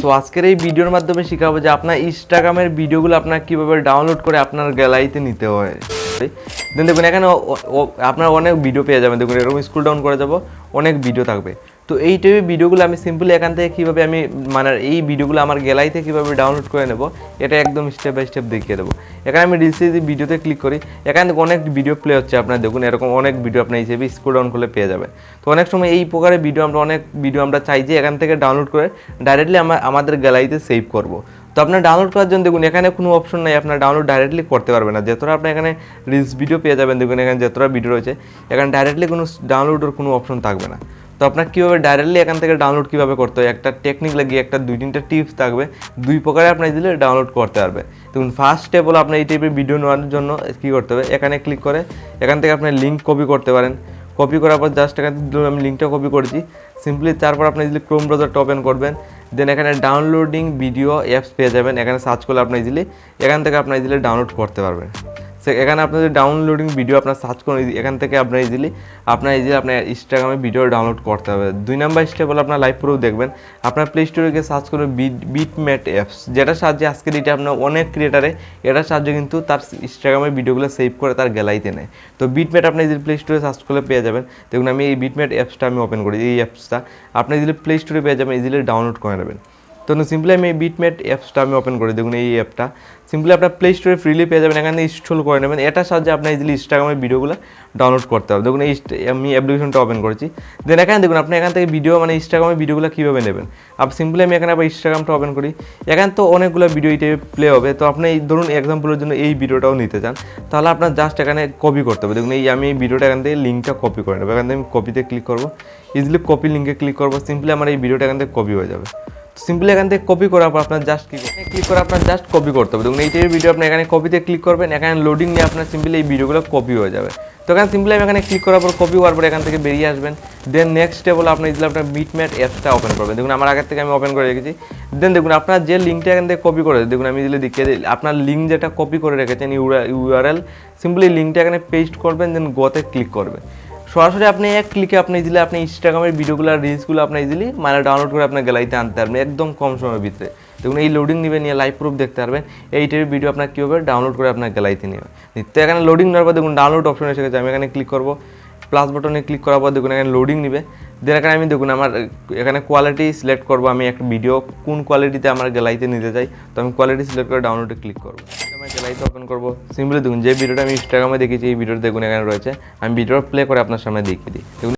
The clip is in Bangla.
সো আজকের এই ভিডিওর মাধ্যমে শেখাবো যে আপনার ইনস্টাগ্রামের ভিডিওগুলো আপনার কীভাবে ডাউনলোড করে আপনার গ্যালারিতে নিতে হয়। দেন দেখুন এখানে আপনার অনেক ভিডিও পেয়ে যাবেন। দেখুন এরকম স্ক্রল ডাউন করে যাব, অনেক ভিডিও থাকবে। তো এই টাইপের ভিডিওগুলো আমি সিম্পলি এখান থেকে কীভাবে আমি মানে এই ভিডিওগুলো আমার গ্যালারিতে কীভাবে ডাউনলোড করে নেব এটা একদম স্টেপ বাই স্টেপ দেখিয়ে দেবো। এখানে আমি রিসেন্টলি ভিডিওতে ক্লিক করি, এখান থেকে অনেক ভিডিও প্লে হচ্ছে। আপনার দেখুন এরকম অনেক ভিডিও আপনার হিসেবে স্ক্রল ডাউন করলে পেয়ে যাবে। তো অনেক সময় এই প্রকারের অনেক ভিডিও আমরা চাই যে এখান থেকে ডাউনলোড করে ডাইরেক্টলি আমাদের গ্যালারিতে সেভ করব। তো আপনার ডাউনলোড করার জন্য দেখুন এখানে কোনো অপশন নাই, আপনার ডাউনলোড ডাইরেক্টলি করতে পারবেন না। যতটা আপনি এখানে রিলস ভিডিও পেয়ে যাবেন, দেখুন এখানে যতটা ভিডিও রয়েছে এখানে ডাইরেক্টলি কোনো ডাউনলোডের কোনো অপশন থাকবে না। তো আপনার কীভাবে ডাইরেক্টলি এখান থেকে ডাউনলোড কীভাবে করতে হয় একটা টেকনিক লাগিয়ে একটা 2-3টা টিপস থাকবে, দুই প্রকারে আপনার দিলে ডাউনলোড করতে পারবে। দেখুন ফার্স্ট স্টেপ হলো আপনার এই টাইপের ভিডিও নেওয়ার জন্য কী করতে হবে, এখানে ক্লিক করে এখান থেকে আপনি লিঙ্ক কপি করতে পারেন। কপি করার পর জাস্ট এখান থেকে আমি লিঙ্কটা কপি করেছি সিম্পলি। তারপর আপনি যদি ক্রোম ব্রাউজারটা ওপেন করবেন, দেন এখানে ডাউনলোডিং ভিডিও অ্যাপস পেয়ে যাবেন। এখানে সার্চ করলে আপনি ইজিলি এখান থেকে আপনি ইজিলি ডাউনলোড করতে পারবেন। এখানে আপনার যদি ডাউনলোডিং ভিডিও আপনার সার্চ করুন, এখান থেকে আপনার ইজিলি আপনার ইনস্টাগ্রামে ভিডিও ডাউনলোড করতে হবে। 2 নাম্বার স্টেপ হলো আপনার লাইভ প্রুফ দেখবেন। আপনার প্লে স্টোরে গিয়ে সার্চ করবেন বিটমেট অ্যাপস, যেটার সাহায্যে আজকের এটা আপনার অনেক ক্রিয়েটারে এটার সাহায্যে কিন্তু তার ইনস্টাগ্রামের ভিডিওগুলো সেভ করে তার গ্যালারিতে নেয়। তো বিটমেট আপনি ইজিলি প্লে স্টোরে সার্চ করলে পেয়ে যাবেন। দেখুন আমি এই বিটমেট অ্যাপসটা আমি ওপেন করি, এই অ্যাপসটা আপনি ইজিলি প্লে স্টোরে পেয়ে যাবেন, ইজিলি ডাউনলোড করে নেবেন। তো সিম্পলি আমি এই বিটমেট অ্যাপসটা আমি ওপেন করি। দেখুন এই অ্যাপটা সিম্পলি আপনার প্লে স্টোরে ফ্রিলি পেয়ে যাবেন, এখানে ইনস্টল করে নেবেন। এটার সাহায্যে আপনার ইজিলি ইনস্টাগ্রামের ভিডিওগুলো ডাউনলোড করতে হবে। দেখুন আমি অ্যাপ্লিকেশনটা ওপেন করেছি। দেন এখানে দেখুন আপনি এখান থেকে ভিডিও মানে ইনস্টাগ্রামের ভিডিওগুলো কীভাবে নেবেন। সিম্পলি আমি এখানে আবার ইনস্টাগ্রামটা ওপেন করি, এখানে তো অনেকগুলো ভিডিও এই প্লে হবে। তো আপনি ধরুন এক্সাম্পলের জন্য এই ভিডিওটাও নিতে চান, তাহলে আপনার জাস্ট এখানে কপি করতে হবে। দেখুন আমি এই ভিডিওটা এখান থেকে লিঙ্কটা কপি করে নেবো। এখান থেকে আমি কপিতে ক্লিক করবো, ইজিলি কপি লিঙ্কে ক্লিক করবো, সিম্পলি আমার এই ভিডিওটা এখান থেকে কপি হয়ে যাবে। সিম্পলি এখান থেকে কপি করার পর আপনার জাস্ট ক্লিক করে আপনার জাস্ট কপি করতে হবে। দেখুন এই টাইপের ভিডিও আপনি এখানে কপিতে ক্লিক করবেন, এখানে লোডিং নিয়ে আপনার সিম্পলি এই ভিডিওগুলো কপি হয়ে যাবে। তো এখানে সিম্পলি আমি এখানে ক্লিক করার পর কপি হওয়ার পর এখান থেকে বেরিয়ে আসবেন। দেন নেক্সট স্টেপ হলো আপনার আপনার বিটমেট অ্যাপসটা ওপেন করবেন। দেখুন আমার আগের থেকে আমি ওপেন করে রেখেছি। দেন দেখুন আপনার যে লিঙ্কটা এখান থেকে কপি করে দেখুন আমি যদি দেখিয়ে দিই, আপনার লিঙ্ক যেটা কপি করে রেখেছেন ইউআরএল, সিম্পলি লিঙ্কটা এখানে পেস্ট করবেন, দেন গোতে ক্লিক করবেন। সরাসরি আপনি এক ক্লিকে আপনি ইজিলি আপনি ইনস্টাগ্রামের ভিডিওগুলো রিলসগুলো আপনি ইজিলি মানে ডাউনলোড করে আপনার গ্যালারিতে আনতে পারবেন একদম কম সময়ের ভিতরে। দেখুন এই লোডিং নেবে নিয়ে লাইভ প্রুফ দেখতে পারবেন এই টাইপের ভিডিও আপনার কীভাবে ডাউনলোড করে আপনার গ্যালারিতে নেবে। তো এখানে লোডিং নেওয়ার পর দেখুন ডাউনলোড অপশন এসে গেছে, আমি এখানে ক্লিক করবো, প্লাস বাটনে ক্লিক করার পর দেখুন এখানে লোডিং নেবে। দেন এখানে আমি দেখুন আমার এখানে কোয়ালিটি সিলেক্ট করবো, আমি একটা ভিডিও কোন কোয়ালিটিতে আমার গ্যালারিতে নিতে চাই। তো আমি কোয়ালিটি সিলেক্ট করে ডাউনলোডে ক্লিক করবো, আমার গ্যালারিতে ওপেন করবো। সিম্পলি দেখুন যে ভিডিওটা আমি ইনস্টাগ্রামে দেখেছি এই ভিডিওটা দেখুন এখানে রয়েছে, আমি ভিডিও প্লে করে আপনার সামনে দেখিয়ে দিই। দেখুন